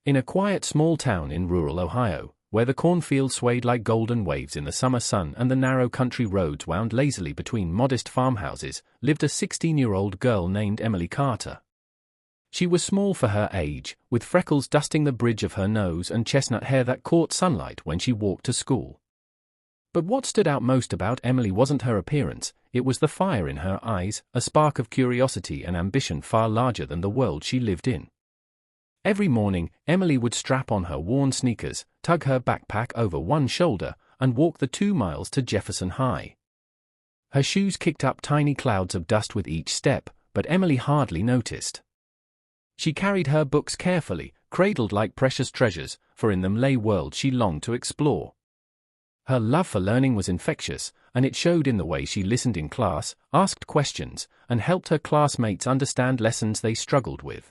In a quiet small town in rural Ohio, where the cornfields swayed like golden waves in the summer sun and the narrow country roads wound lazily between modest farmhouses, lived a 16-year-old girl named Emily Carter. She was small for her age, with freckles dusting the bridge of her nose and chestnut hair that caught sunlight when she walked to school. But what stood out most about Emily wasn't her appearance, it was the fire in her eyes, a spark of curiosity and ambition far larger than the world she lived in. Every morning, Emily would strap on her worn sneakers, tug her backpack over one shoulder, and walk the 2 miles to Jefferson High. Her shoes kicked up tiny clouds of dust with each step, but Emily hardly noticed. She carried her books carefully, cradled like precious treasures, for in them lay worlds she longed to explore. Her love for learning was infectious, and it showed in the way she listened in class, asked questions, and helped her classmates understand lessons they struggled with.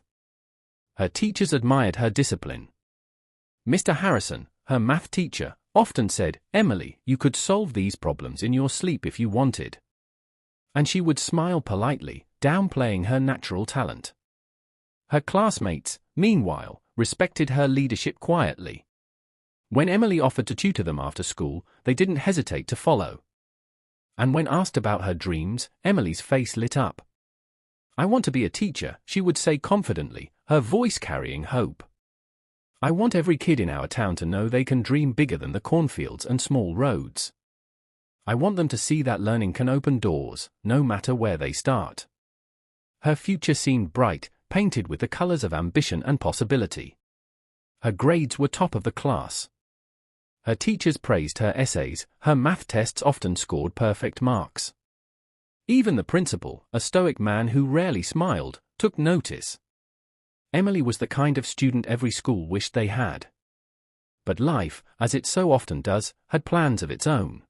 Her teachers admired her discipline. Mr. Harrison, her math teacher, often said, "Emily, you could solve these problems in your sleep if you wanted." And she would smile politely, downplaying her natural talent. Her classmates, meanwhile, respected her leadership quietly. When Emily offered to tutor them after school, they didn't hesitate to follow. And when asked about her dreams, Emily's face lit up. "I want to be a teacher," she would say confidently, her voice carrying hope. "I want every kid in our town to know they can dream bigger than the cornfields and small roads. I want them to see that learning can open doors, no matter where they start." Her future seemed bright, painted with the colors of ambition and possibility. Her grades were top of the class. Her teachers praised her essays, her math tests often scored perfect marks. Even the principal, a stoic man who rarely smiled, took notice. Emily was the kind of student every school wished they had. But life, as it so often does, had plans of its own.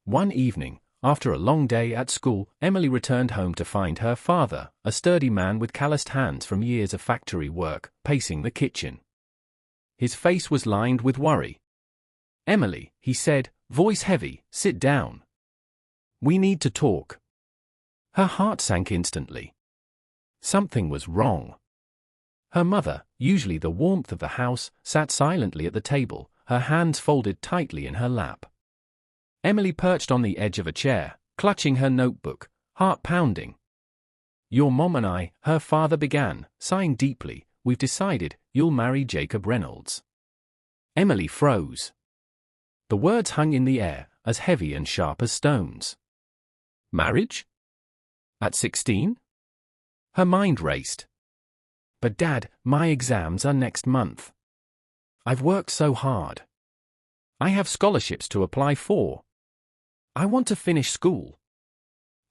One evening, after a long day at school, Emily returned home to find her father, a sturdy man with calloused hands from years of factory work, pacing the kitchen. His face was lined with worry. "Emily," he said, voice heavy, "sit down. We need to talk." Her heart sank instantly. Something was wrong. Her mother, usually the warmth of the house, sat silently at the table, her hands folded tightly in her lap. Emily perched on the edge of a chair, clutching her notebook, heart pounding. "Your mom and I," her father began, sighing deeply, "we've decided you'll marry Jacob Reynolds." Emily froze. The words hung in the air, as heavy and sharp as stones. Marriage? At 16? Her mind raced. "But Dad, my exams are next month. I've worked so hard. I have scholarships to apply for. I want to finish school."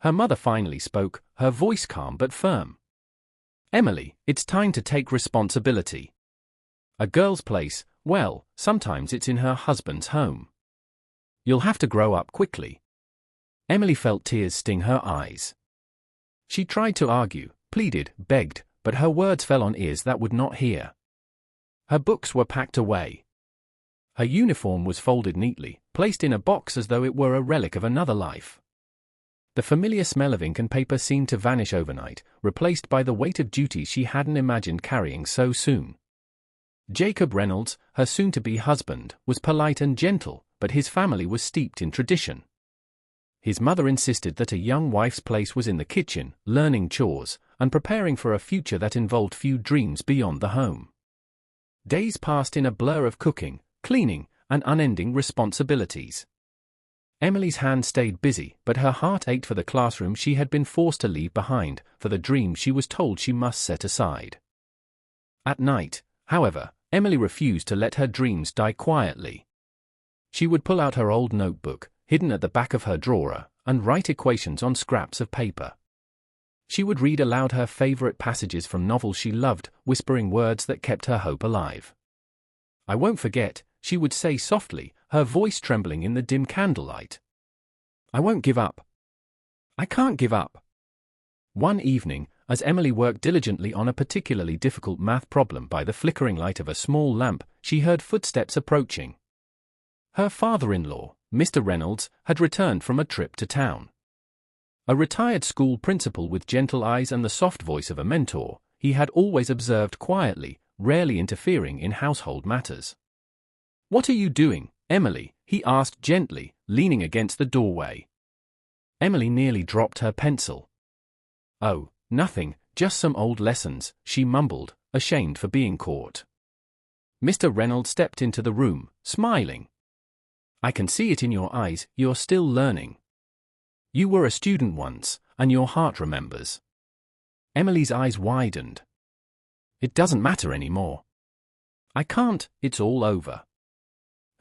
Her mother finally spoke, her voice calm but firm. "Emily, it's time to take responsibility. A girl's place, well, sometimes it's in her husband's home. You'll have to grow up quickly." Emily felt tears sting her eyes. She tried to argue, pleaded, begged, but her words fell on ears that would not hear. Her books were packed away. Her uniform was folded neatly, placed in a box as though it were a relic of another life. The familiar smell of ink and paper seemed to vanish overnight, replaced by the weight of duties she hadn't imagined carrying so soon. Jacob Reynolds, her soon-to-be husband, was polite and gentle, but his family was steeped in tradition. His mother insisted that a young wife's place was in the kitchen, learning chores, and preparing for a future that involved few dreams beyond the home. Days passed in a blur of cooking, cleaning, and unending responsibilities. Emily's hands stayed busy, but her heart ached for the classroom she had been forced to leave behind, for the dreams she was told she must set aside. At night, however, Emily refused to let her dreams die quietly. She would pull out her old notebook, hidden at the back of her drawer, and write equations on scraps of paper. She would read aloud her favorite passages from novels she loved, whispering words that kept her hope alive. "I won't forget," she would say softly, her voice trembling in the dim candlelight. "I won't give up. I can't give up." One evening, as Emily worked diligently on a particularly difficult math problem by the flickering light of a small lamp, she heard footsteps approaching. Her father-in-law, Mr. Reynolds, had returned from a trip to town. A retired school principal with gentle eyes and the soft voice of a mentor, he had always observed quietly, rarely interfering in household matters. "What are you doing, Emily?" he asked gently, leaning against the doorway. Emily nearly dropped her pencil. "Oh, nothing, just some old lessons," she mumbled, ashamed for being caught. Mr. Reynolds stepped into the room, smiling. "I can see it in your eyes, you're still learning. You were a student once, and your heart remembers." Emily's eyes widened. "It doesn't matter anymore. I can't, it's all over."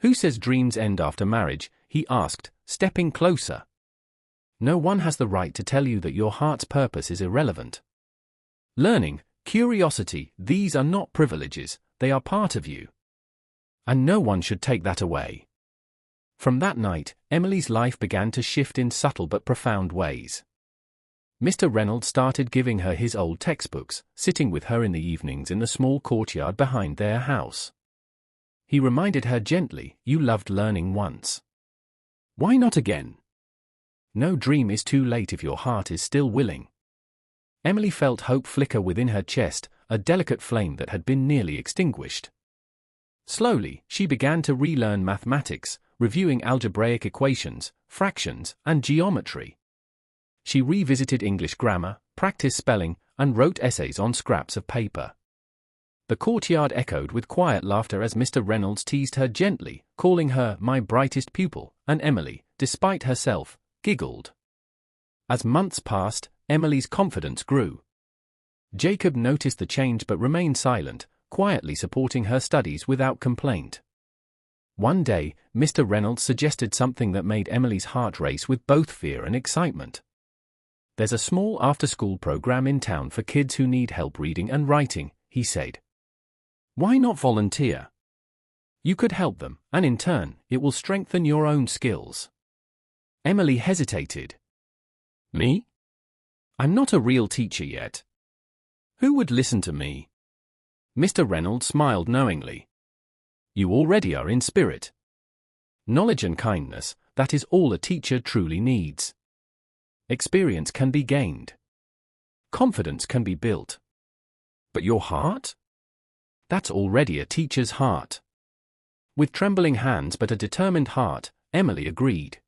"Who says dreams end after marriage?" he asked, stepping closer. "No one has the right to tell you that your heart's purpose is irrelevant. Learning, curiosity, these are not privileges, they are part of you. And no one should take that away." From that night, Emily's life began to shift in subtle but profound ways. Mr. Reynolds started giving her his old textbooks, sitting with her in the evenings in the small courtyard behind their house. He reminded her gently, "You loved learning once. Why not again? No dream is too late if your heart is still willing." Emily felt hope flicker within her chest, a delicate flame that had been nearly extinguished. Slowly, she began to relearn mathematics, reviewing algebraic equations, fractions, and geometry. She revisited English grammar, practiced spelling, and wrote essays on scraps of paper. The courtyard echoed with quiet laughter as Mr. Reynolds teased her gently, calling her "my brightest pupil," and Emily, despite herself, giggled. As months passed, Emily's confidence grew. Jacob noticed the change but remained silent, quietly supporting her studies without complaint. One day, Mr. Reynolds suggested something that made Emily's heart race with both fear and excitement. "There's a small after-school program in town for kids who need help reading and writing," he said. "Why not volunteer? You could help them, and in turn, it will strengthen your own skills." Emily hesitated. "Me? I'm not a real teacher yet. Who would listen to me?" Mr. Reynolds smiled knowingly. "You already are in spirit. Knowledge and kindness, that is all a teacher truly needs. Experience can be gained. Confidence can be built. But your heart? That's already a teacher's heart." With trembling hands but a determined heart, Emily agreed.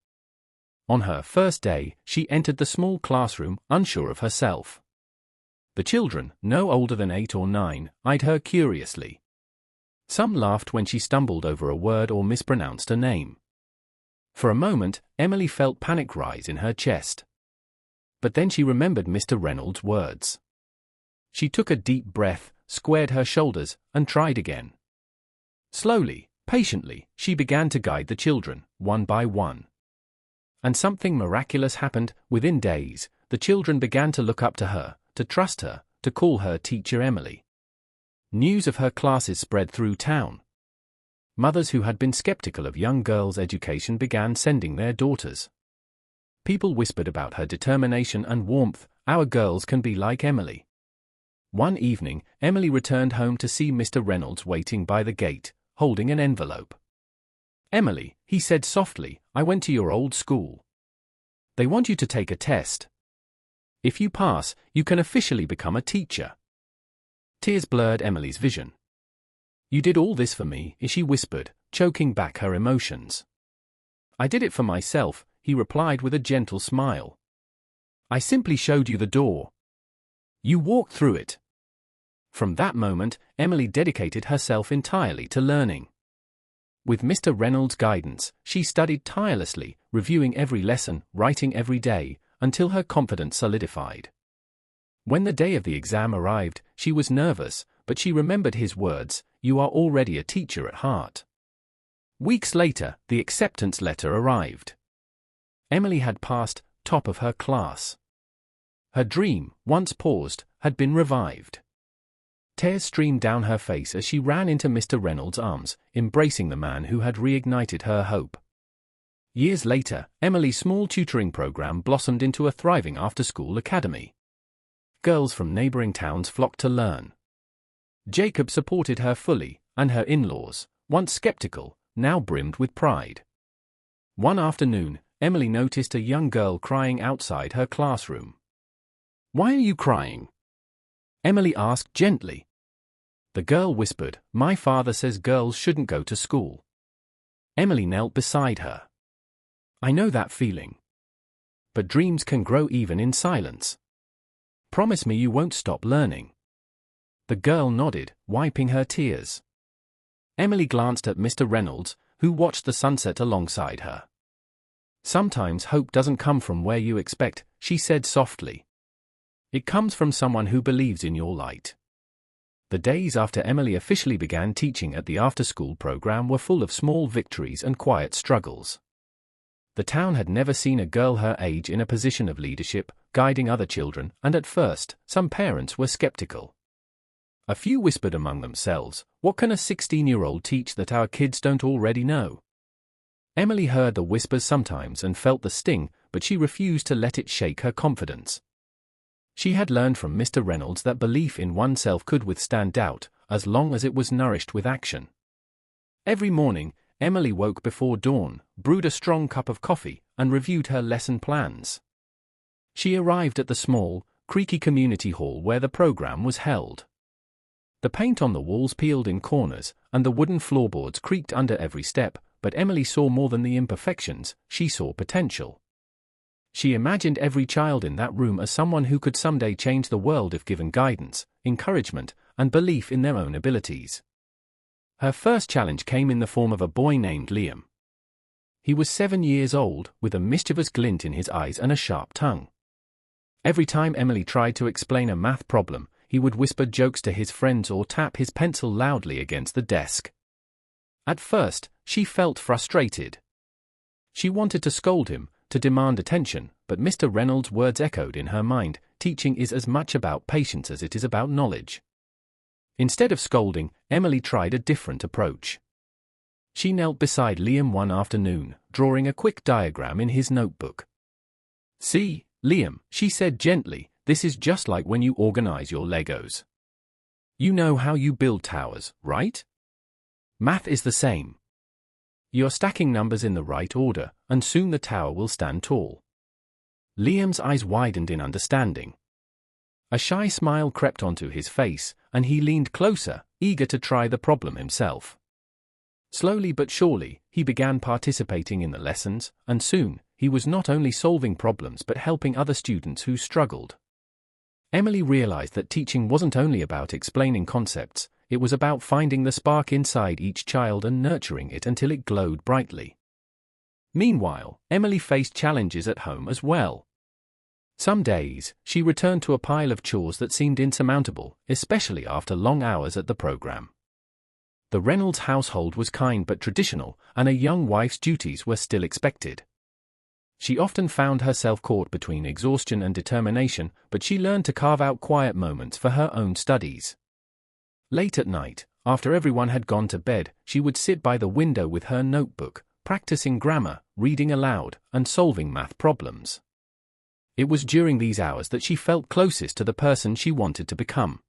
On her first day, she entered the small classroom, unsure of herself. The children, no older than 8 or 9, eyed her curiously. Some laughed when she stumbled over a word or mispronounced a name. For a moment, Emily felt panic rise in her chest. But then she remembered Mr. Reynolds' words. She took a deep breath, squared her shoulders, and tried again. Slowly, patiently, she began to guide the children, one by one. And something miraculous happened. Within days, the children began to look up to her, to trust her, to call her Teacher Emily. News of her classes spread through town. Mothers who had been skeptical of young girls' education began sending their daughters. People whispered about her determination and warmth. "Our girls can be like Emily." One evening, Emily returned home to see Mr. Reynolds waiting by the gate, holding an envelope. "Emily," he said softly, "I went to your old school. They want you to take a test. If you pass, you can officially become a teacher." Tears blurred Emily's vision. "You did all this for me," she whispered, choking back her emotions. "I did it for myself," he replied with a gentle smile. "I simply showed you the door. You walked through it." From that moment, Emily dedicated herself entirely to learning. With Mr. Reynolds' guidance, she studied tirelessly, reviewing every lesson, writing every day, until her confidence solidified. When the day of the exam arrived, she was nervous, but she remembered his words, "You are already a teacher at heart." Weeks later, the acceptance letter arrived. Emily had passed, top of her class. Her dream, once paused, had been revived. Tears streamed down her face as she ran into Mr. Reynolds' arms, embracing the man who had reignited her hope. Years later, Emily's small tutoring program blossomed into a thriving after-school academy. Girls from neighboring towns flocked to learn. Jacob supported her fully, and her in-laws, once skeptical, now brimmed with pride. One afternoon, Emily noticed a young girl crying outside her classroom. "Why are you crying?" Emily asked gently. The girl whispered, "My father says girls shouldn't go to school." Emily knelt beside her. "I know that feeling. But dreams can grow even in silence. Promise me you won't stop learning." The girl nodded, wiping her tears. Emily glanced at Mr. Reynolds, who watched the sunset alongside her. "Sometimes hope doesn't come from where you expect," she said softly. "It comes from someone who believes in your light." The days after Emily officially began teaching at the after-school program were full of small victories and quiet struggles. The town had never seen a girl her age in a position of leadership, guiding other children, and at first, some parents were skeptical. A few whispered among themselves, "What can a 16-year-old teach that our kids don't already know?" Emily heard the whispers sometimes and felt the sting, but she refused to let it shake her confidence. She had learned from Mr. Reynolds that belief in oneself could withstand doubt, as long as it was nourished with action. Every morning, Emily woke before dawn, brewed a strong cup of coffee, and reviewed her lesson plans. She arrived at the small, creaky community hall where the program was held. The paint on the walls peeled in corners, and the wooden floorboards creaked under every step, but Emily saw more than the imperfections, she saw potential. She imagined every child in that room as someone who could someday change the world if given guidance, encouragement, and belief in their own abilities. Her first challenge came in the form of a boy named Liam. He was 7 years old, with a mischievous glint in his eyes and a sharp tongue. Every time Emily tried to explain a math problem, he would whisper jokes to his friends or tap his pencil loudly against the desk. At first, she felt frustrated. She wanted to scold him, to demand attention, but Mr. Reynolds' words echoed in her mind, "Teaching is as much about patience as it is about knowledge." Instead of scolding, Emily tried a different approach. She knelt beside Liam one afternoon, drawing a quick diagram in his notebook. "See, Liam," she said gently, "this is just like when you organize your Legos. You know how you build towers, right? Math is the same. You're stacking numbers in the right order, and soon the tower will stand tall." Liam's eyes widened in understanding. A shy smile crept onto his face, and he leaned closer, eager to try the problem himself. Slowly but surely, he began participating in the lessons, and soon, he was not only solving problems but helping other students who struggled. Emily realized that teaching wasn't only about explaining concepts, it was about finding the spark inside each child and nurturing it until it glowed brightly. Meanwhile, Emily faced challenges at home as well. Some days, she returned to a pile of chores that seemed insurmountable, especially after long hours at the program. The Reynolds household was kind but traditional, and a young wife's duties were still expected. She often found herself caught between exhaustion and determination, but she learned to carve out quiet moments for her own studies. Late at night, after everyone had gone to bed, she would sit by the window with her notebook, practicing grammar, reading aloud, and solving math problems. It was during these hours that she felt closest to the person she wanted to become.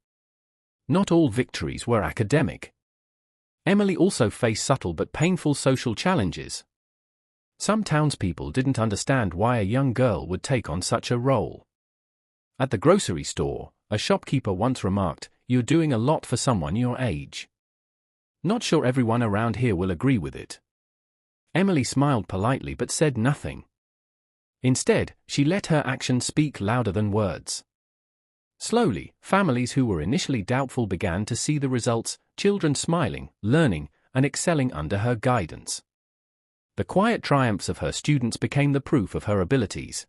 Not all victories were academic. Emily also faced subtle but painful social challenges. Some townspeople didn't understand why a young girl would take on such a role. At the grocery store, a shopkeeper once remarked, "You're doing a lot for someone your age. Not sure everyone around here will agree with it." Emily smiled politely but said nothing. Instead, she let her actions speak louder than words. Slowly, families who were initially doubtful began to see the results, children smiling, learning, and excelling under her guidance. The quiet triumphs of her students became the proof of her abilities.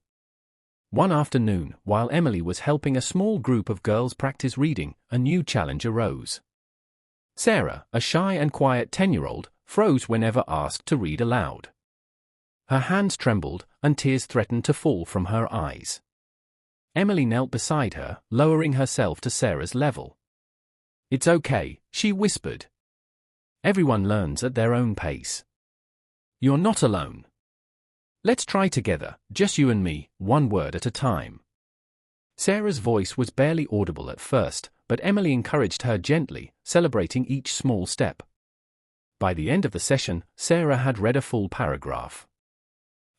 One afternoon, while Emily was helping a small group of girls practice reading, a new challenge arose. Sarah, a shy and quiet 10-year-old, froze whenever asked to read aloud. Her hands trembled, and tears threatened to fall from her eyes. Emily knelt beside her, lowering herself to Sarah's level. "It's okay," she whispered. "Everyone learns at their own pace. You're not alone. Let's try together, just you and me, one word at a time." Sarah's voice was barely audible at first, but Emily encouraged her gently, celebrating each small step. By the end of the session, Sarah had read a full paragraph.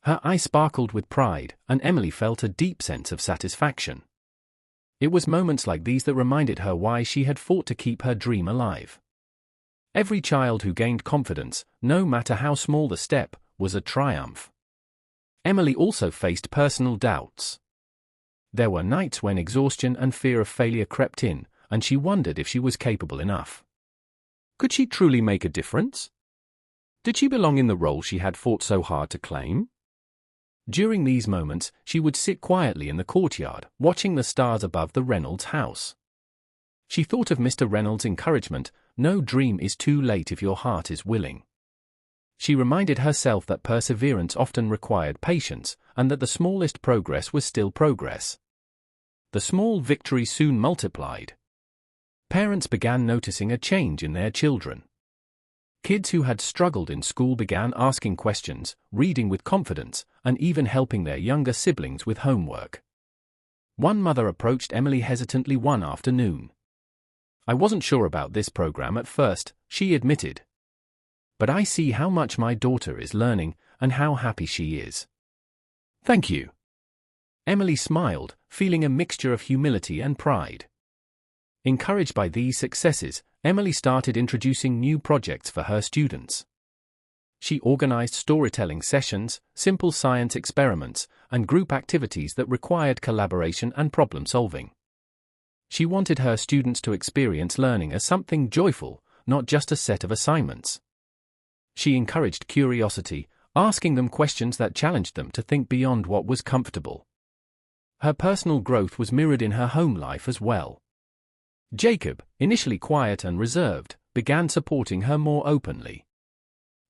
Her eyes sparkled with pride, and Emily felt a deep sense of satisfaction. It was moments like these that reminded her why she had fought to keep her dream alive. Every child who gained confidence, no matter how small the step, was a triumph. Emily also faced personal doubts. There were nights when exhaustion and fear of failure crept in, and she wondered if she was capable enough. Could she truly make a difference? Did she belong in the role she had fought so hard to claim? During these moments, she would sit quietly in the courtyard, watching the stars above the Reynolds house. She thought of Mr. Reynolds' encouragement, "No dream is too late if your heart is willing." She reminded herself that perseverance often required patience, and that the smallest progress was still progress. The small victories soon multiplied. Parents began noticing a change in their children. Kids who had struggled in school began asking questions, reading with confidence, and even helping their younger siblings with homework. One mother approached Emily hesitantly one afternoon. "I wasn't sure about this program at first," she admitted. "But I see how much my daughter is learning, and how happy she is." "Thank you." Emily smiled, feeling a mixture of humility and pride. Encouraged by these successes, Emily started introducing new projects for her students. She organized storytelling sessions, simple science experiments, and group activities that required collaboration and problem-solving. She wanted her students to experience learning as something joyful, not just a set of assignments. She encouraged curiosity, asking them questions that challenged them to think beyond what was comfortable. Her personal growth was mirrored in her home life as well. Jacob, initially quiet and reserved, began supporting her more openly.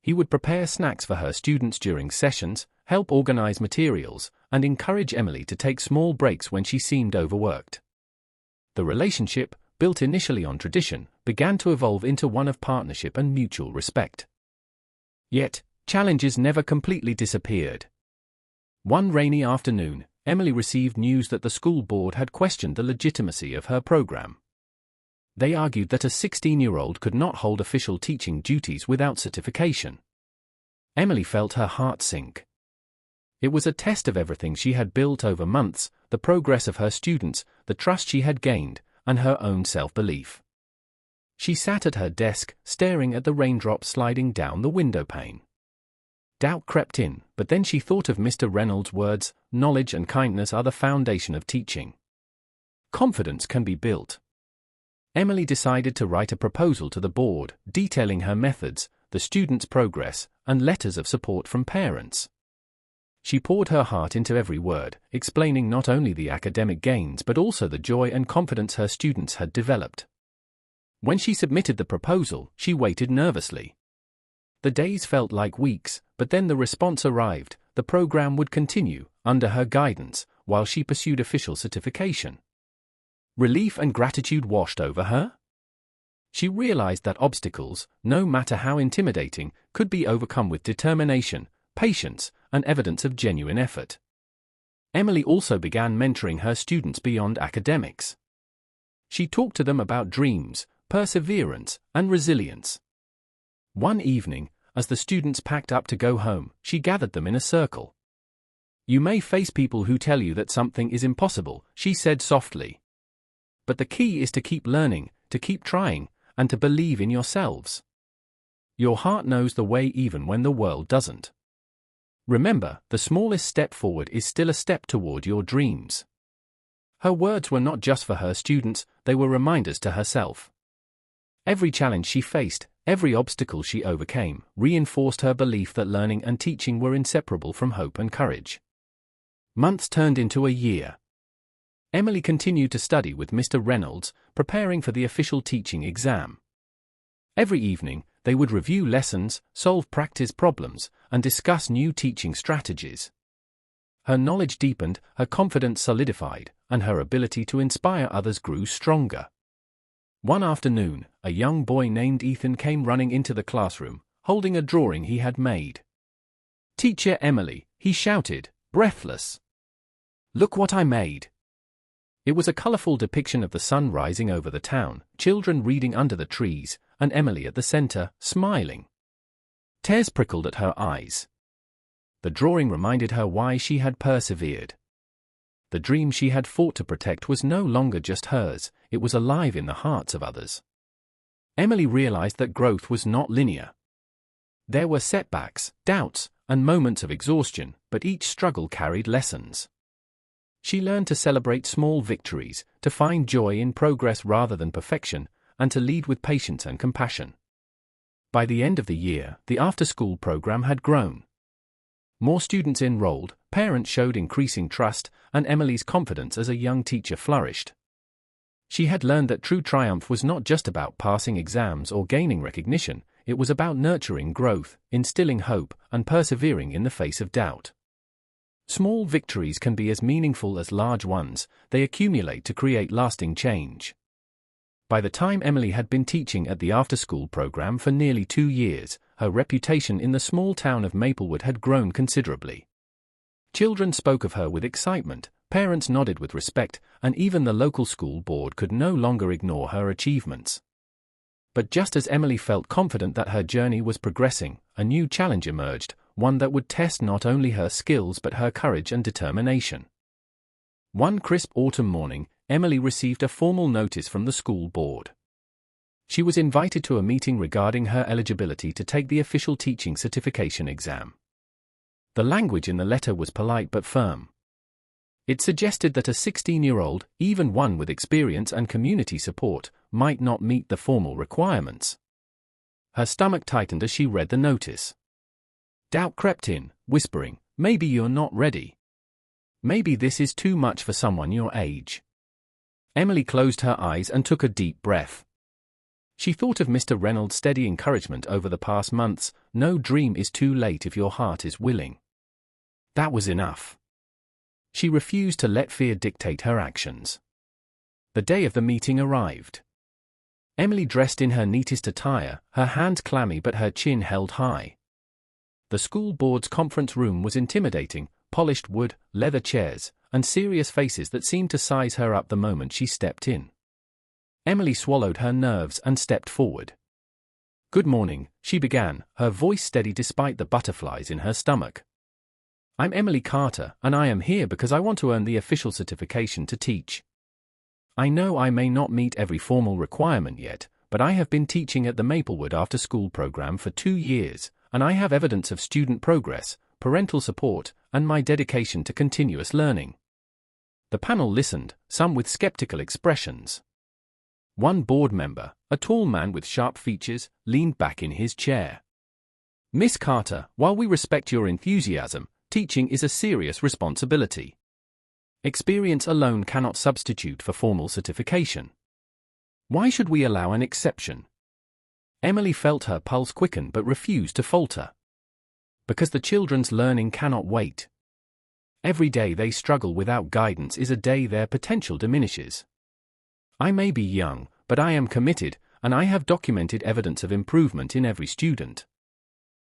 He would prepare snacks for her students during sessions, help organize materials, and encourage Emily to take small breaks when she seemed overworked. The relationship, built initially on tradition, began to evolve into one of partnership and mutual respect. Yet, challenges never completely disappeared. One rainy afternoon, Emily received news that the school board had questioned the legitimacy of her program. They argued that a 16-year-old could not hold official teaching duties without certification. Emily felt her heart sink. It was a test of everything she had built over months, the progress of her students, the trust she had gained, and her own self-belief. She sat at her desk, staring at the raindrops sliding down the window pane. Doubt crept in, but then she thought of Mr. Reynolds' words, "Knowledge and kindness are the foundation of teaching." Confidence can be built. Emily decided to write a proposal to the board, detailing her methods, the students' progress, and letters of support from parents. She poured her heart into every word, explaining not only the academic gains but also the joy and confidence her students had developed. When she submitted the proposal, she waited nervously. The days felt like weeks, but then the response arrived. The program would continue, under her guidance, while she pursued official certification. Relief and gratitude washed over her. She realized that obstacles, no matter how intimidating, could be overcome with determination, patience, and evidence of genuine effort. Emily also began mentoring her students beyond academics. She talked to them about dreams, perseverance, and resilience. One evening, as the students packed up to go home, she gathered them in a circle. "You may face people who tell you that something is impossible," she said softly. "But the key is to keep learning, to keep trying, and to believe in yourselves. Your heart knows the way even when the world doesn't. Remember, the smallest step forward is still a step toward your dreams." Her words were not just for her students, they were reminders to herself. Every challenge she faced, every obstacle she overcame, reinforced her belief that learning and teaching were inseparable from hope and courage. Months turned into a year. Emily continued to study with Mr. Reynolds, preparing for the official teaching exam. Every evening, they would review lessons, solve practice problems, and discuss new teaching strategies. Her knowledge deepened, her confidence solidified, and her ability to inspire others grew stronger. One afternoon, a young boy named Ethan came running into the classroom, holding a drawing he had made. "Teacher Emily," he shouted, breathless. "Look what I made." It was a colorful depiction of the sun rising over the town, children reading under the trees, and Emily at the center, smiling. Tears prickled at her eyes. The drawing reminded her why she had persevered. The dream she had fought to protect was no longer just hers, it was alive in the hearts of others. Emily realized that growth was not linear. There were setbacks, doubts, and moments of exhaustion, but each struggle carried lessons. She learned to celebrate small victories, to find joy in progress rather than perfection, and to lead with patience and compassion. By the end of the year, the after-school program had grown. More students enrolled, parents showed increasing trust, and Emily's confidence as a young teacher flourished. She had learned that true triumph was not just about passing exams or gaining recognition, it was about nurturing growth, instilling hope, and persevering in the face of doubt. Small victories can be as meaningful as large ones, they accumulate to create lasting change. By the time Emily had been teaching at the after-school program for nearly 2 years, her reputation in the small town of Maplewood had grown considerably. Children spoke of her with excitement, parents nodded with respect, and even the local school board could no longer ignore her achievements. But just as Emily felt confident that her journey was progressing, a new challenge emerged, one that would test not only her skills but her courage and determination. One crisp autumn morning, Emily received a formal notice from the school board. She was invited to a meeting regarding her eligibility to take the official teaching certification exam. The language in the letter was polite but firm. It suggested that a 16-year-old, even one with experience and community support, might not meet the formal requirements. Her stomach tightened as she read the notice. Doubt crept in, whispering, "Maybe you're not ready. Maybe this is too much for someone your age." Emily closed her eyes and took a deep breath. She thought of Mr. Reynolds' steady encouragement over the past months, "No dream is too late if your heart is willing." That was enough. She refused to let fear dictate her actions. The day of the meeting arrived. Emily dressed in her neatest attire, her hands clammy but her chin held high. The school board's conference room was intimidating, polished wood, leather chairs, and serious faces that seemed to size her up the moment she stepped in. Emily swallowed her nerves and stepped forward. "Good morning," she began, her voice steady despite the butterflies in her stomach. "I'm Emily Carter, and I am here because I want to earn the official certification to teach. I know I may not meet every formal requirement yet, but I have been teaching at the Maplewood after-school program for 2 years, and I have evidence of student progress, parental support, and my dedication to continuous learning." The panel listened, some with skeptical expressions. One board member, a tall man with sharp features, leaned back in his chair. "Miss Carter, while we respect your enthusiasm, teaching is a serious responsibility. Experience alone cannot substitute for formal certification. Why should we allow an exception?" Emily felt her pulse quicken but refused to falter. Because the children's learning cannot wait. Every day they struggle without guidance is a day their potential diminishes. "I may be young, but I am committed, and I have documented evidence of improvement in every student.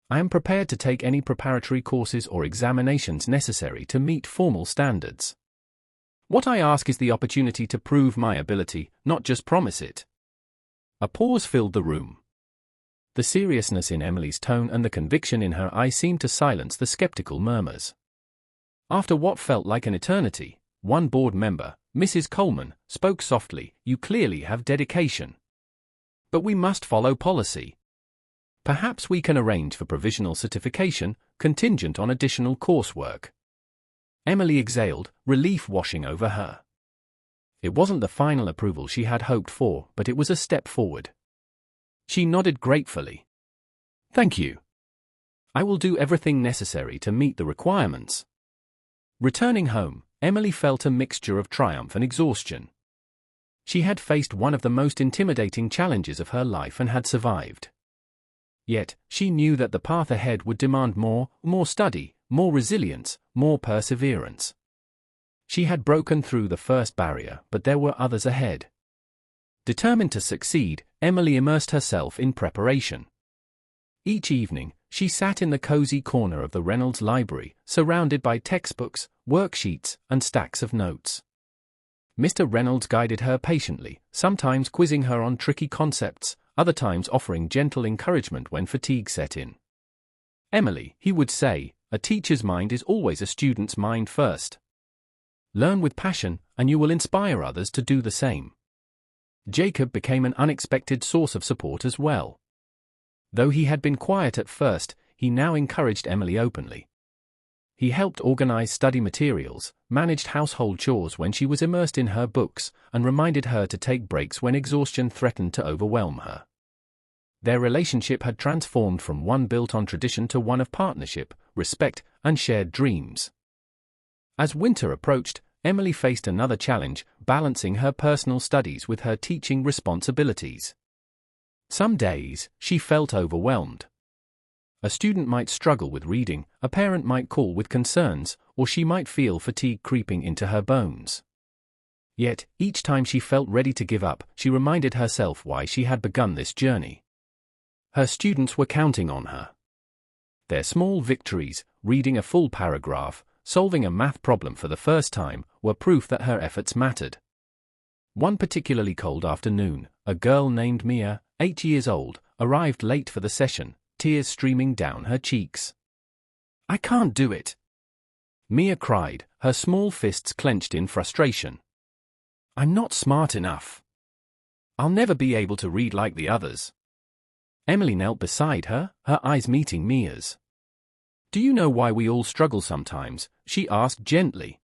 I am prepared to take any preparatory courses or examinations necessary to meet formal standards. What I ask is the opportunity to prove my ability, not just promise it." A pause filled the room. The seriousness in Emily's tone and the conviction in her eye seemed to silence the skeptical murmurs. After what felt like an eternity, one board member, Mrs. Coleman, spoke softly, "You clearly have dedication. But we must follow policy. Perhaps we can arrange for provisional certification, contingent on additional coursework." Emily exhaled, relief washing over her. It wasn't the final approval she had hoped for, but it was a step forward. She nodded gratefully. "Thank you. I will do everything necessary to meet the requirements." Returning home, Emily felt a mixture of triumph and exhaustion. She had faced one of the most intimidating challenges of her life and had survived. Yet, she knew that the path ahead would demand more study, more resilience, more perseverance. She had broken through the first barrier, but there were others ahead. Determined to succeed, Emily immersed herself in preparation. Each evening, she sat in the cozy corner of the Reynolds Library, surrounded by textbooks, worksheets, and stacks of notes. Mr. Reynolds guided her patiently, sometimes quizzing her on tricky concepts, other times offering gentle encouragement when fatigue set in. "Emily," he would say, "a teacher's mind is always a student's mind first. Learn with passion, and you will inspire others to do the same. Jacob became an unexpected source of support as well. Though he had been quiet at first, he now encouraged Emily openly. He helped organize study materials, managed household chores when she was immersed in her books, and reminded her to take breaks when exhaustion threatened to overwhelm her. Their relationship had transformed from one built on tradition to one of partnership, respect, and shared dreams. As winter approached, Emily faced another challenge, balancing her personal studies with her teaching responsibilities. Some days, she felt overwhelmed. A student might struggle with reading, a parent might call with concerns, or she might feel fatigue creeping into her bones. Yet, each time she felt ready to give up, she reminded herself why she had begun this journey. Her students were counting on her. Their small victories, reading a full paragraph, solving a math problem for the first time, were proof that her efforts mattered. One particularly cold afternoon, a girl named Mia, 8 years old, arrived late for the session, tears streaming down her cheeks. "I can't do it," Mia cried, her small fists clenched in frustration. "I'm not smart enough. I'll never be able to read like the others." Emily knelt beside her, her eyes meeting Mia's. "Do you know why we all struggle sometimes?" she asked gently.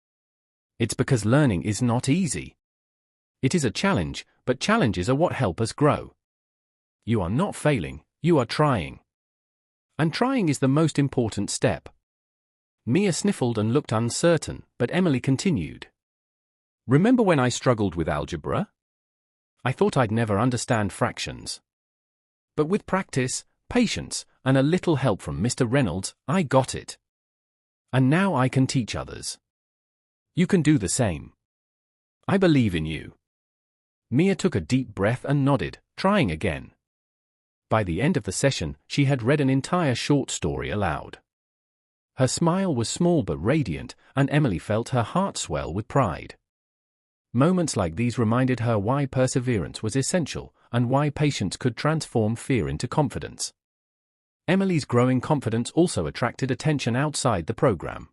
"It's because learning is not easy. It is a challenge, but challenges are what help us grow. You are not failing, you are trying. And trying is the most important step." Mia sniffled and looked uncertain, but Emily continued. "Remember when I struggled with algebra? I thought I'd never understand fractions. But with practice, patience, and a little help from Mr. Reynolds, I got it. And now I can teach others. You can do the same. I believe in you." Mia took a deep breath and nodded, trying again. By the end of the session, she had read an entire short story aloud. Her smile was small but radiant, and Emily felt her heart swell with pride. Moments like these reminded her why perseverance was essential, and why patience could transform fear into confidence. Emily's growing confidence also attracted attention outside the program.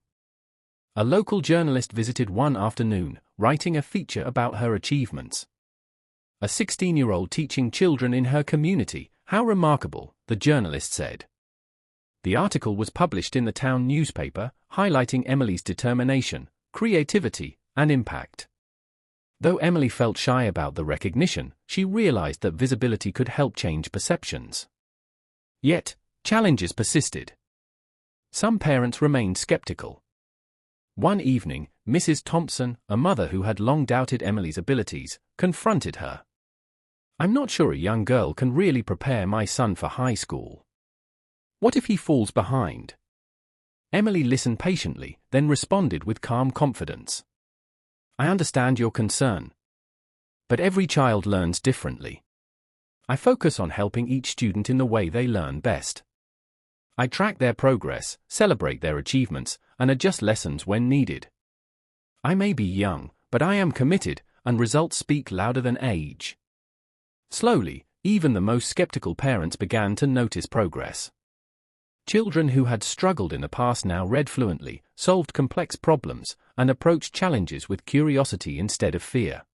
A local journalist visited one afternoon, writing a feature about her achievements. A 16-year-old teaching children in her community, how remarkable, the journalist said. The article was published in the town newspaper, highlighting Emily's determination, creativity, and impact. Though Emily felt shy about the recognition, she realized that visibility could help change perceptions. Yet, challenges persisted. Some parents remained skeptical. One evening, Mrs. Thompson, a mother who had long doubted Emily's abilities, confronted her. "I'm not sure a young girl can really prepare my son for high school. What if he falls behind?" Emily listened patiently, then responded with calm confidence. "I understand your concern. But every child learns differently. I focus on helping each student in the way they learn best. I track their progress, celebrate their achievements, and adjust lessons when needed. I may be young, but I am committed, and results speak louder than age." Slowly, even the most skeptical parents began to notice progress. Children who had struggled in the past now read fluently, solved complex problems, and approached challenges with curiosity instead of fear.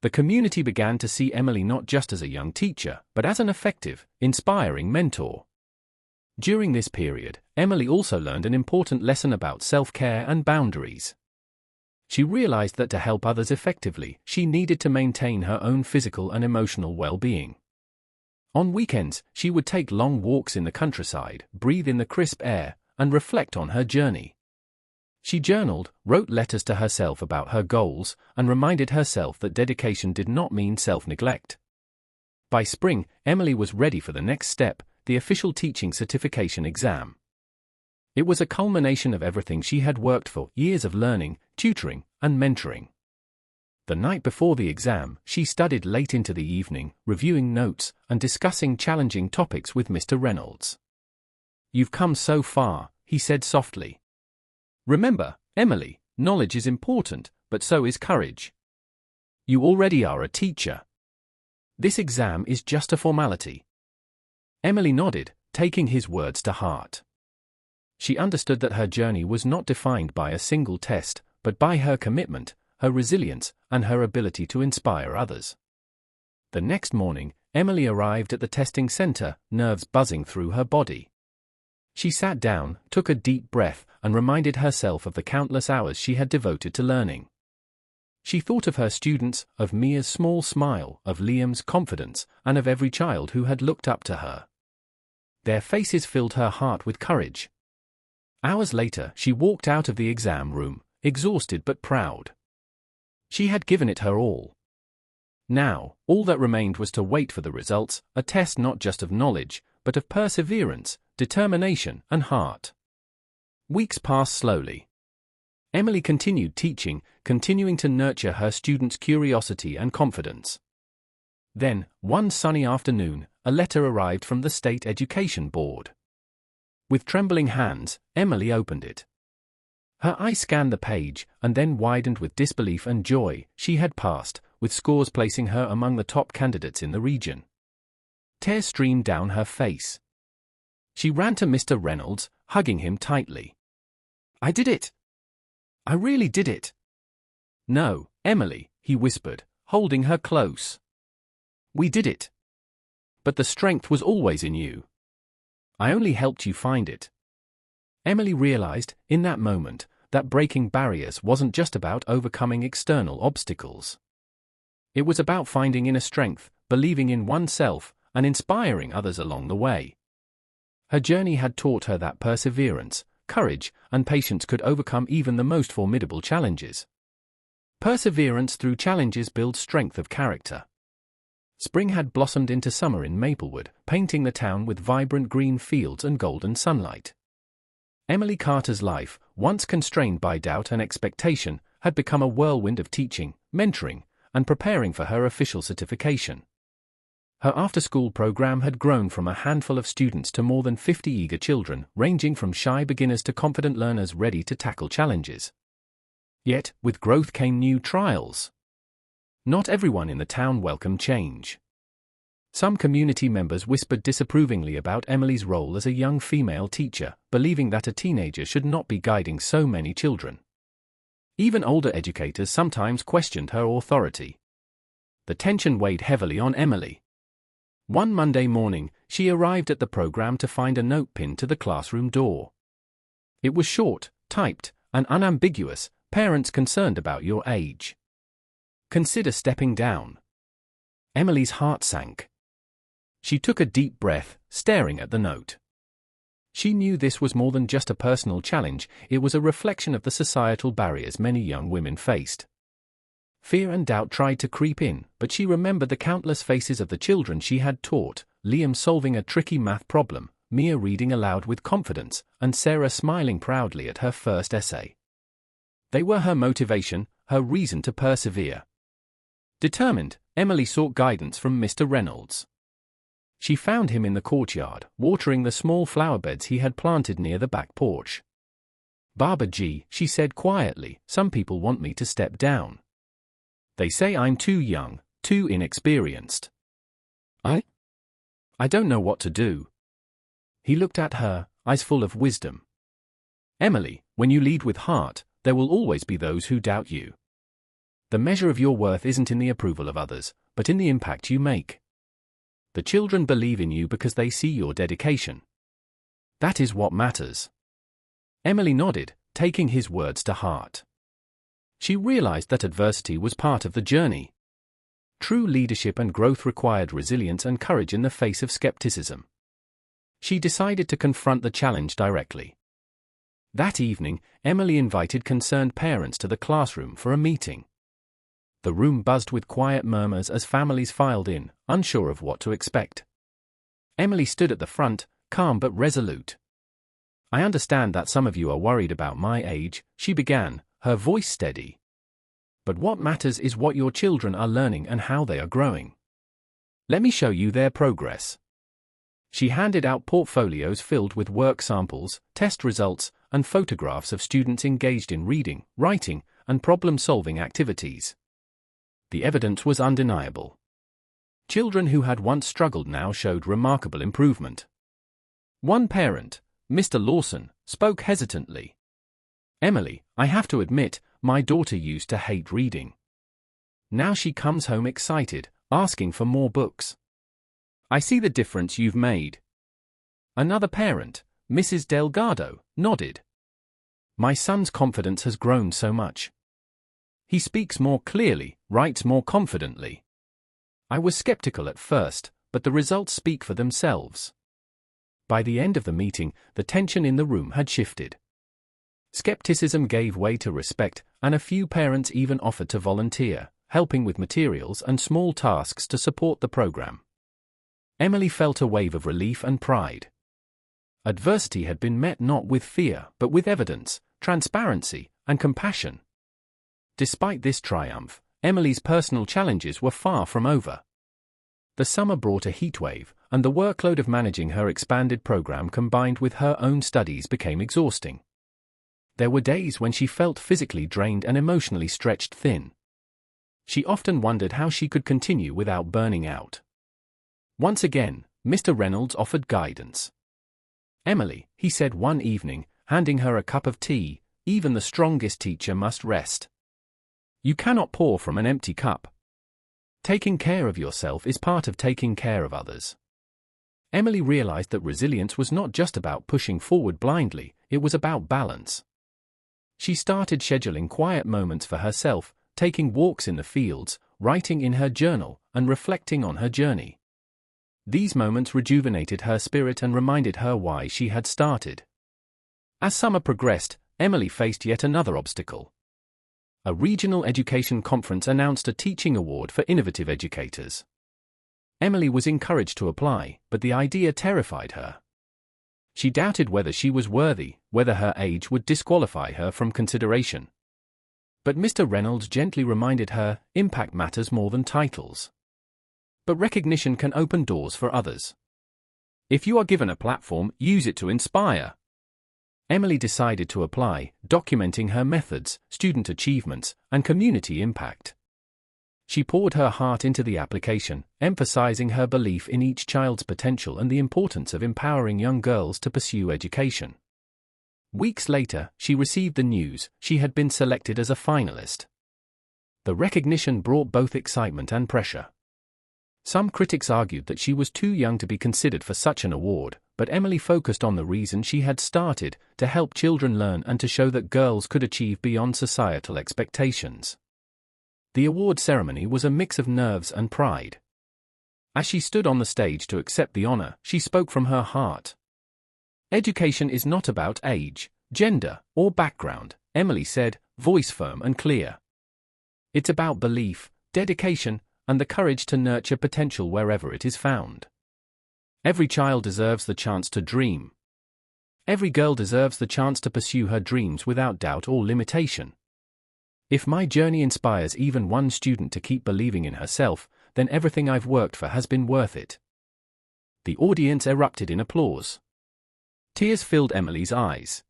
The community began to see Emily not just as a young teacher, but as an effective, inspiring mentor. During this period, Emily also learned an important lesson about self-care and boundaries. She realized that to help others effectively, she needed to maintain her own physical and emotional well-being. On weekends, she would take long walks in the countryside, breathe in the crisp air, and reflect on her journey. She journaled, wrote letters to herself about her goals, and reminded herself that dedication did not mean self-neglect. By spring, Emily was ready for the next step, the official teaching certification exam. It was a culmination of everything she had worked for, years of learning, tutoring, and mentoring. The night before the exam, she studied late into the evening, reviewing notes, and discussing challenging topics with Mr. Reynolds. "You've come so far," he said softly. "Remember, Emily, knowledge is important, but so is courage. You already are a teacher. This exam is just a formality." Emily nodded, taking his words to heart. She understood that her journey was not defined by a single test, but by her commitment, her resilience, and her ability to inspire others. The next morning, Emily arrived at the testing center, nerves buzzing through her body. She sat down, took a deep breath, and reminded herself of the countless hours she had devoted to learning. She thought of her students, of Mia's small smile, of Liam's confidence, and of every child who had looked up to her. Their faces filled her heart with courage. Hours later, she walked out of the exam room, exhausted but proud. She had given it her all. Now, all that remained was to wait for the results, a test not just of knowledge, but of perseverance, determination, and heart. Weeks passed slowly. Emily continued teaching, continuing to nurture her students' curiosity and confidence. Then, one sunny afternoon, a letter arrived from the State Education Board. With trembling hands, Emily opened it. Her eye scanned the page, and then widened with disbelief and joy. She had passed, with scores placing her among the top candidates in the region. Tears streamed down her face. She ran to Mr. Reynolds, hugging him tightly. "I did it! I really did it!" "No, Emily," he whispered, holding her close. "We did it. But the strength was always in you. I only helped you find it." Emily realized, in that moment, that breaking barriers wasn't just about overcoming external obstacles. It was about finding inner strength, believing in oneself, and inspiring others along the way. Her journey had taught her that perseverance, courage, and patience could overcome even the most formidable challenges. Perseverance through challenges builds strength of character. Spring had blossomed into summer in Maplewood, painting the town with vibrant green fields and golden sunlight. Emily Carter's life, once constrained by doubt and expectation, had become a whirlwind of teaching, mentoring, and preparing for her official certification. Her after-school program had grown from a handful of students to more than 50 eager children, ranging from shy beginners to confident learners ready to tackle challenges. Yet, with growth came new trials. Not everyone in the town welcomed change. Some community members whispered disapprovingly about Emily's role as a young female teacher, believing that a teenager should not be guiding so many children. Even older educators sometimes questioned her authority. The tension weighed heavily on Emily. One Monday morning, she arrived at the program to find a note pinned to the classroom door. It was short, typed, and unambiguous: "Parents concerned about your age. Consider stepping down." Emily's heart sank. She took a deep breath, staring at the note. She knew this was more than just a personal challenge, it was a reflection of the societal barriers many young women faced. Fear and doubt tried to creep in, but she remembered the countless faces of the children she had taught: Liam solving a tricky math problem, Mia reading aloud with confidence, and Sarah smiling proudly at her first essay. They were her motivation, her reason to persevere. Determined, Emily sought guidance from Mr. Reynolds. She found him in the courtyard, watering the small flower beds he had planted near the back porch. "Baba G," she said quietly, "some people want me to step down. They say I'm too young, too inexperienced. I don't know what to do." He looked at her, eyes full of wisdom. "Emily, when you lead with heart, there will always be those who doubt you. The measure of your worth isn't in the approval of others, but in the impact you make. The children believe in you because they see your dedication. That is what matters." Emily nodded, taking his words to heart. She realized that adversity was part of the journey. True leadership and growth required resilience and courage in the face of skepticism. She decided to confront the challenge directly. That evening, Emily invited concerned parents to the classroom for a meeting. The room buzzed with quiet murmurs as families filed in, unsure of what to expect. Emily stood at the front, calm but resolute. "I understand that some of you are worried about my age," she began, her voice steady. "But what matters is what your children are learning and how they are growing. Let me show you their progress." She handed out portfolios filled with work samples, test results, and photographs of students engaged in reading, writing, and problem-solving activities. The evidence was undeniable. Children who had once struggled now showed remarkable improvement. One parent, Mr. Lawson, spoke hesitantly. "Emily, I have to admit, "My daughter used to hate reading. Now she comes home excited, asking for more books. I see the difference you've made." Another parent, Mrs. Delgado, nodded. "My son's confidence has grown so much. He speaks more clearly, writes more confidently. I was skeptical at first, but the results speak for themselves." By the end of the meeting, the tension in the room had shifted. Skepticism gave way to respect, and a few parents even offered to volunteer, helping with materials and small tasks to support the program. Emily felt a wave of relief and pride. Adversity had been met not with fear, but with evidence, transparency, and compassion. Despite this triumph, Emily's personal challenges were far from over. The summer brought a heatwave, and the workload of managing her expanded program combined with her own studies became exhausting. There were days when she felt physically drained and emotionally stretched thin. She often wondered how she could continue without burning out. Once again, Mr. Reynolds offered guidance. "Emily," he said one evening, handing her a cup of tea, "even the strongest teacher must rest. You cannot pour from an empty cup. Taking care of yourself is part of taking care of others." Emily realized that resilience was not just about pushing forward blindly, it was about balance. She started scheduling quiet moments for herself, taking walks in the fields, writing in her journal, and reflecting on her journey. These moments rejuvenated her spirit and reminded her why she had started. As summer progressed, Emily faced yet another obstacle. A regional education conference announced a teaching award for innovative educators. Emily was encouraged to apply, but the idea terrified her. She doubted whether she was worthy, whether her age would disqualify her from consideration. But Mr. Reynolds gently reminded her, impact matters more than titles. But recognition can open doors for others. If you are given a platform, use it to inspire. Emily decided to apply, documenting her methods, student achievements, and community impact. She poured her heart into the application, emphasizing her belief in each child's potential and the importance of empowering young girls to pursue education. Weeks later, she received the news she had been selected as a finalist. The recognition brought both excitement and pressure. Some critics argued that she was too young to be considered for such an award, but Emily focused on the reason she had started, to help children learn and to show that girls could achieve beyond societal expectations. The award ceremony was a mix of nerves and pride. As she stood on the stage to accept the honor, she spoke from her heart. "Education is not about age, gender, or background," Emily said, voice firm and clear. "It's about belief, dedication, and the courage to nurture potential wherever it is found. Every child deserves the chance to dream. Every girl deserves the chance to pursue her dreams without doubt or limitation. If my journey inspires even one student to keep believing in herself, then everything I've worked for has been worth it." The audience erupted in applause. Tears filled Emily's eyes.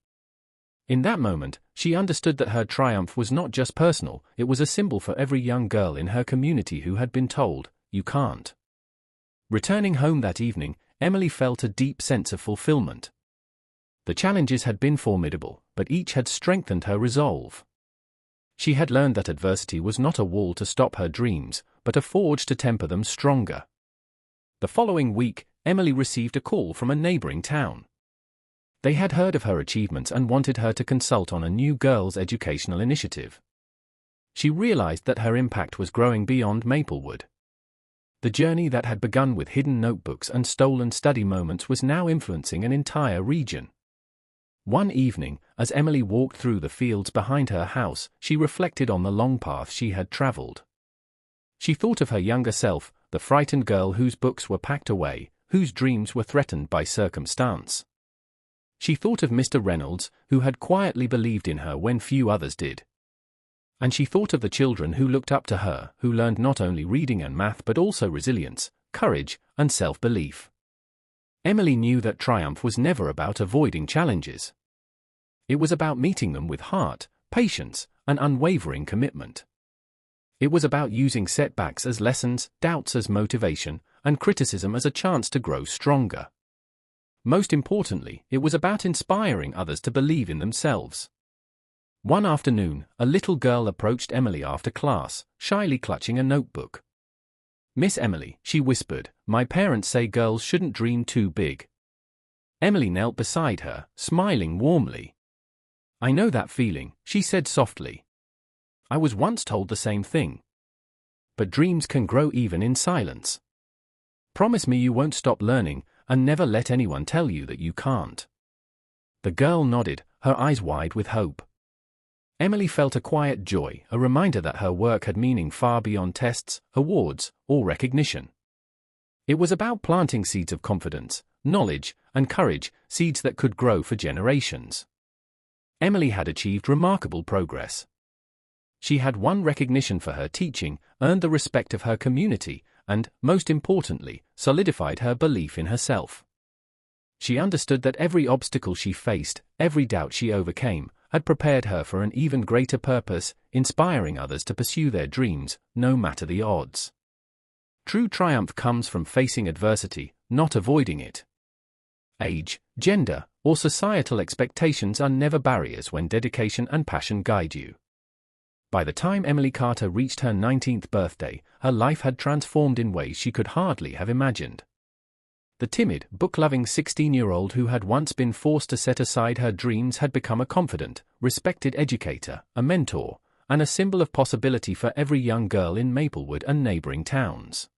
In that moment, she understood that her triumph was not just personal, it was a symbol for every young girl in her community who had been told, "You can't." Returning home that evening, Emily felt a deep sense of fulfillment. The challenges had been formidable, but each had strengthened her resolve. She had learned that adversity was not a wall to stop her dreams, but a forge to temper them stronger. The following week, Emily received a call from a neighboring town. They had heard of her achievements and wanted her to consult on a new girls' educational initiative. She realized that her impact was growing beyond Maplewood. The journey that had begun with hidden notebooks and stolen study moments was now influencing an entire region. One evening, as Emily walked through the fields behind her house, she reflected on the long path she had traveled. She thought of her younger self, the frightened girl whose books were packed away, whose dreams were threatened by circumstance. She thought of Mr. Reynolds, who had quietly believed in her when few others did. And she thought of the children who looked up to her, who learned not only reading and math but also resilience, courage, and self-belief. Emily knew that triumph was never about avoiding challenges. It was about meeting them with heart, patience, and unwavering commitment. It was about using setbacks as lessons, doubts as motivation, and criticism as a chance to grow stronger. Most importantly, it was about inspiring others to believe in themselves. One afternoon, a little girl approached Emily after class, shyly clutching a notebook. "Miss Emily," she whispered, "my parents say girls shouldn't dream too big." Emily knelt beside her, smiling warmly. "I know that feeling," she said softly. "I was once told the same thing. But dreams can grow even in silence. Promise me you won't stop learning, and never let anyone tell you that you can't." The girl nodded, her eyes wide with hope. Emily felt a quiet joy, a reminder that her work had meaning far beyond tests, awards, or recognition. It was about planting seeds of confidence, knowledge, and courage, seeds that could grow for generations. Emily had achieved remarkable progress. She had won recognition for her teaching, earned the respect of her community, and, most importantly, solidified her belief in herself. She understood that every obstacle she faced, every doubt she overcame, had prepared her for an even greater purpose, inspiring others to pursue their dreams, no matter the odds. True triumph comes from facing adversity, not avoiding it. Age, gender, or societal expectations are never barriers when dedication and passion guide you. By the time Emily Carter reached her 19th birthday, her life had transformed in ways she could hardly have imagined. The timid, book-loving 16-year-old who had once been forced to set aside her dreams had become a confident, respected educator, a mentor, and a symbol of possibility for every young girl in Maplewood and neighboring towns.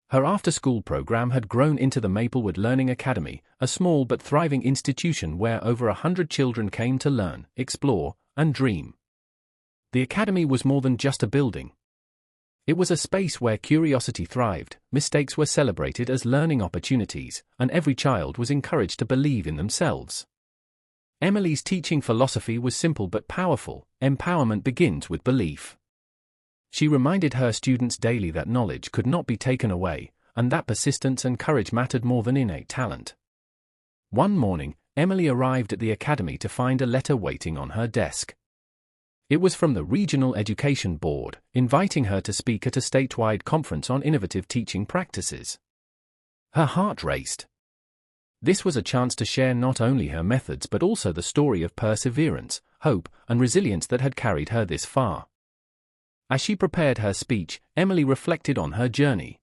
Her after-school program had grown into the Maplewood Learning Academy, a small but thriving institution where over 100 children came to learn, explore, and dream. The academy was more than just a building. It was a space where curiosity thrived, mistakes were celebrated as learning opportunities, and every child was encouraged to believe in themselves. Emily's teaching philosophy was simple but powerful: empowerment begins with belief. She reminded her students daily that knowledge could not be taken away, and that persistence and courage mattered more than innate talent. One morning, Emily arrived at the academy to find a letter waiting on her desk. It was from the Regional Education Board, inviting her to speak at a statewide conference on innovative teaching practices. Her heart raced. This was a chance to share not only her methods but also the story of perseverance, hope, and resilience that had carried her this far. As she prepared her speech, Emily reflected on her journey.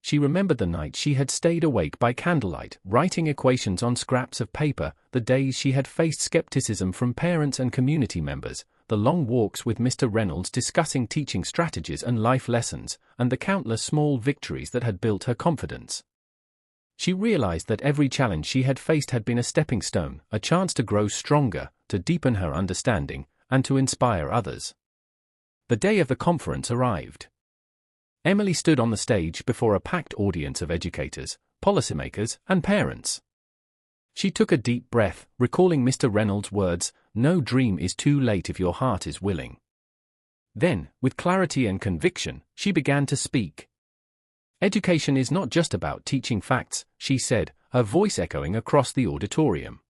She remembered the night she had stayed awake by candlelight, writing equations on scraps of paper, the days she had faced skepticism from parents and community members, the long walks with Mr. Reynolds discussing teaching strategies and life lessons, and the countless small victories that had built her confidence. She realized that every challenge she had faced had been a stepping stone, a chance to grow stronger, to deepen her understanding, and to inspire others. The day of the conference arrived. Emily stood on the stage before a packed audience of educators, policymakers, and parents. She took a deep breath, recalling Mr. Reynolds' words, "No dream is too late if your heart is willing." Then, with clarity and conviction, she began to speak. "Education is not just about teaching facts," she said, her voice echoing across the auditorium.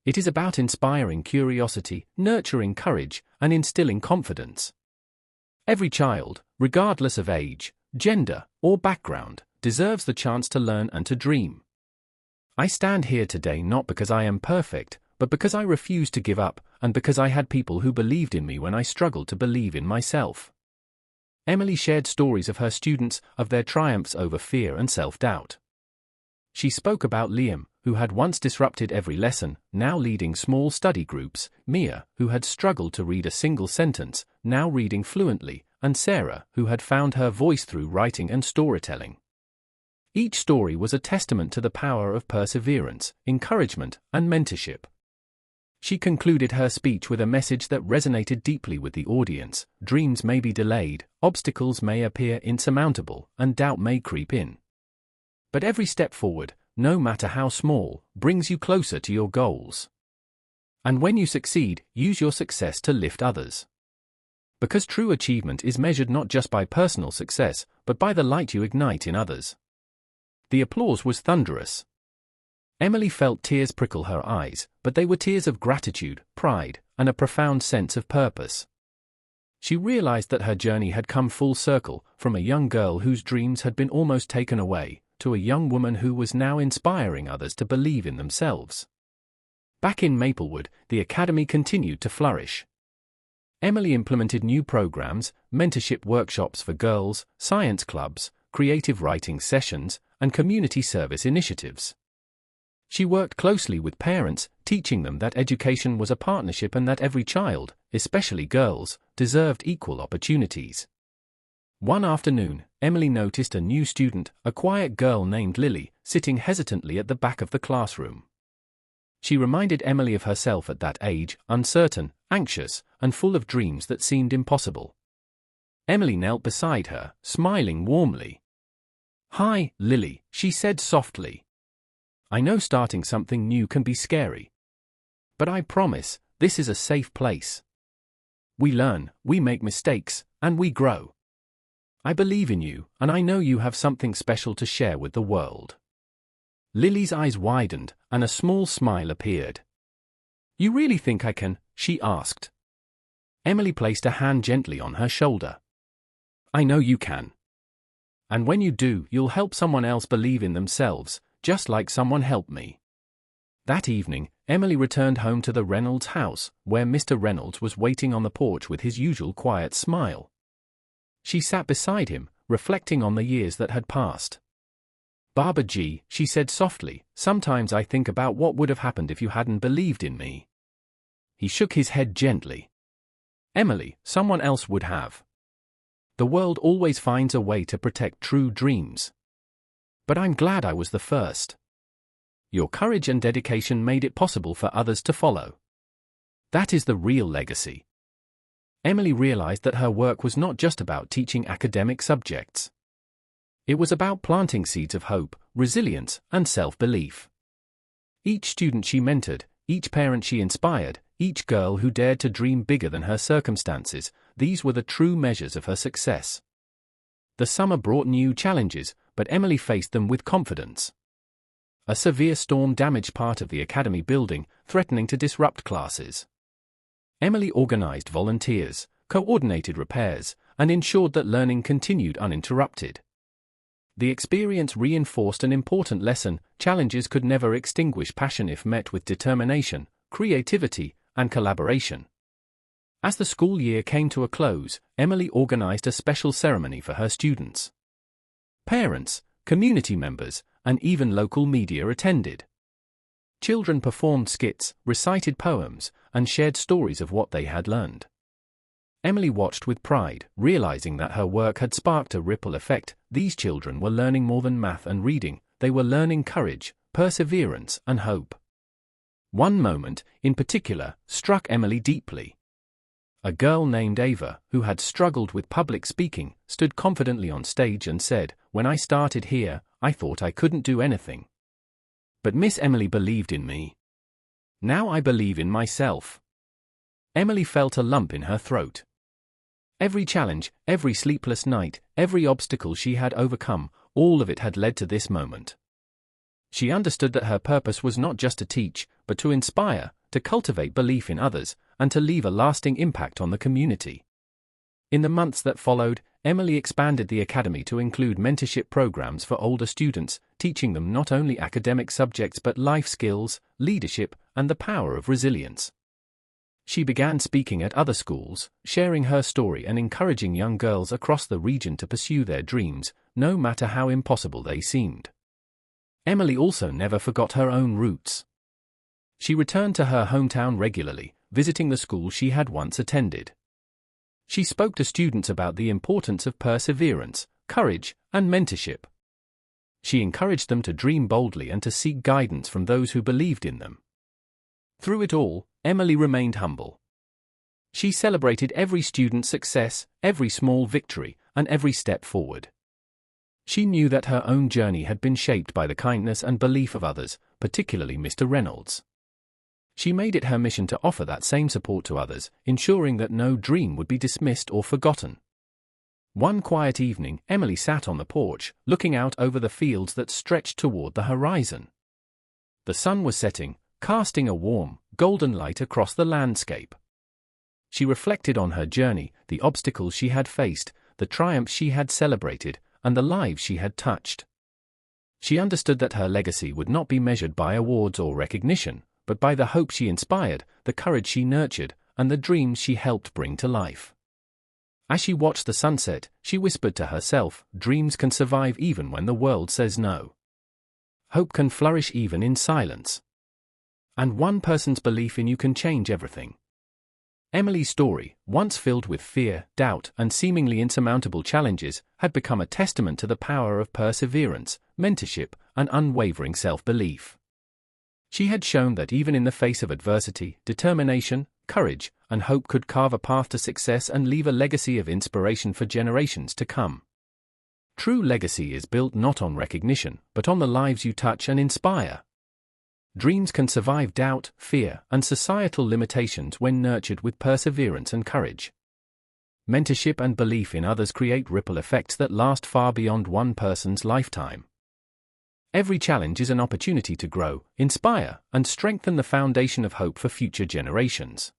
"It is about inspiring curiosity, nurturing courage, and instilling confidence. Every child, regardless of age, gender, or background, deserves the chance to learn and to dream. I stand here today not because I am perfect, but because I refused to give up, and because I had people who believed in me when I struggled to believe in myself." Emily shared stories of her students, of their triumphs over fear and self-doubt. She spoke about Liam, who had once disrupted every lesson, now leading small study groups, Mia, who had struggled to read a single sentence, now reading fluently, and Sarah, who had found her voice through writing and storytelling. Each story was a testament to the power of perseverance, encouragement, and mentorship. She concluded her speech with a message that resonated deeply with the audience: dreams may be delayed, obstacles may appear insurmountable, and doubt may creep in. But every step forward, no matter how small, brings you closer to your goals. And when you succeed, use your success to lift others. Because true achievement is measured not just by personal success, but by the light you ignite in others. The applause was thunderous. Emily felt tears prickle her eyes, but they were tears of gratitude, pride, and a profound sense of purpose. She realized that her journey had come full circle, from a young girl whose dreams had been almost taken away, to a young woman who was now inspiring others to believe in themselves. Back in Maplewood, the academy continued to flourish. Emily implemented new programs, mentorship workshops for girls, science clubs, creative writing sessions, and community service initiatives. She worked closely with parents, teaching them that education was a partnership and that every child, especially girls, deserved equal opportunities. One afternoon, Emily noticed a new student, a quiet girl named Lily, sitting hesitantly at the back of the classroom. She reminded Emily of herself at that age, uncertain, anxious, and full of dreams that seemed impossible. Emily knelt beside her, smiling warmly. "Hi, Lily," she said softly. "I know starting something new can be scary. But I promise, this is a safe place. We learn, we make mistakes, and we grow. I believe in you, and I know you have something special to share with the world." Lily's eyes widened, and a small smile appeared. "You really think I can?" she asked. Emily placed a hand gently on her shoulder. "I know you can. And when you do, you'll help someone else believe in themselves, just like someone helped me." That evening, Emily returned home to the Reynolds house, where Mr. Reynolds was waiting on the porch with his usual quiet smile. She sat beside him, reflecting on the years that had passed. "Baba G," she said softly, "sometimes I think about what would have happened if you hadn't believed in me." He shook his head gently. "Emily, someone else would have. The world always finds a way to protect true dreams. But I'm glad I was the first. Your courage and dedication made it possible for others to follow. That is the real legacy." Emily realized that her work was not just about teaching academic subjects. It was about planting seeds of hope, resilience, and self-belief. Each student she mentored, each parent she inspired, each girl who dared to dream bigger than her circumstances, these were the true measures of her success. The summer brought new challenges, but Emily faced them with confidence. A severe storm damaged part of the academy building, threatening to disrupt classes. Emily organized volunteers, coordinated repairs, and ensured that learning continued uninterrupted. The experience reinforced an important lesson: challenges could never extinguish passion if met with determination, creativity, and collaboration. As the school year came to a close, Emily organized a special ceremony for her students. Parents, community members, and even local media attended. Children performed skits, recited poems, and shared stories of what they had learned. Emily watched with pride, realizing that her work had sparked a ripple effect. These children were learning more than math and reading; they were learning courage, perseverance, and hope. One moment, in particular, struck Emily deeply. A girl named Ava, who had struggled with public speaking, stood confidently on stage and said, "When I started here, I thought I couldn't do anything. But Miss Emily believed in me. Now I believe in myself." Emily felt a lump in her throat. Every challenge, every sleepless night, every obstacle she had overcome, all of it had led to this moment. She understood that her purpose was not just to teach, but to inspire, to cultivate belief in others, and to leave a lasting impact on the community. In the months that followed, Emily expanded the academy to include mentorship programs for older students, teaching them not only academic subjects but life skills, leadership, and the power of resilience. She began speaking at other schools, sharing her story and encouraging young girls across the region to pursue their dreams, no matter how impossible they seemed. Emily also never forgot her own roots. She returned to her hometown regularly, visiting the school she had once attended. She spoke to students about the importance of perseverance, courage, and mentorship. She encouraged them to dream boldly and to seek guidance from those who believed in them. Through it all, Emily remained humble. She celebrated every student's success, every small victory, and every step forward. She knew that her own journey had been shaped by the kindness and belief of others, particularly Mr. Reynolds. She made it her mission to offer that same support to others, ensuring that no dream would be dismissed or forgotten. One quiet evening, Emily sat on the porch, looking out over the fields that stretched toward the horizon. The sun was setting, casting a warm, golden light across the landscape. She reflected on her journey, the obstacles she had faced, the triumphs she had celebrated, and the lives she had touched. She understood that her legacy would not be measured by awards or recognition, but by the hope she inspired, the courage she nurtured, and the dreams she helped bring to life. As she watched the sunset, she whispered to herself, "Dreams can survive even when the world says no. Hope can flourish even in silence. And one person's belief in you can change everything." Emily's story, once filled with fear, doubt, and seemingly insurmountable challenges, had become a testament to the power of perseverance, mentorship, and unwavering self-belief. She had shown that even in the face of adversity, determination, courage, and hope could carve a path to success and leave a legacy of inspiration for generations to come. True legacy is built not on recognition, but on the lives you touch and inspire. Dreams can survive doubt, fear, and societal limitations when nurtured with perseverance and courage. Mentorship and belief in others create ripple effects that last far beyond one person's lifetime. Every challenge is an opportunity to grow, inspire, and strengthen the foundation of hope for future generations.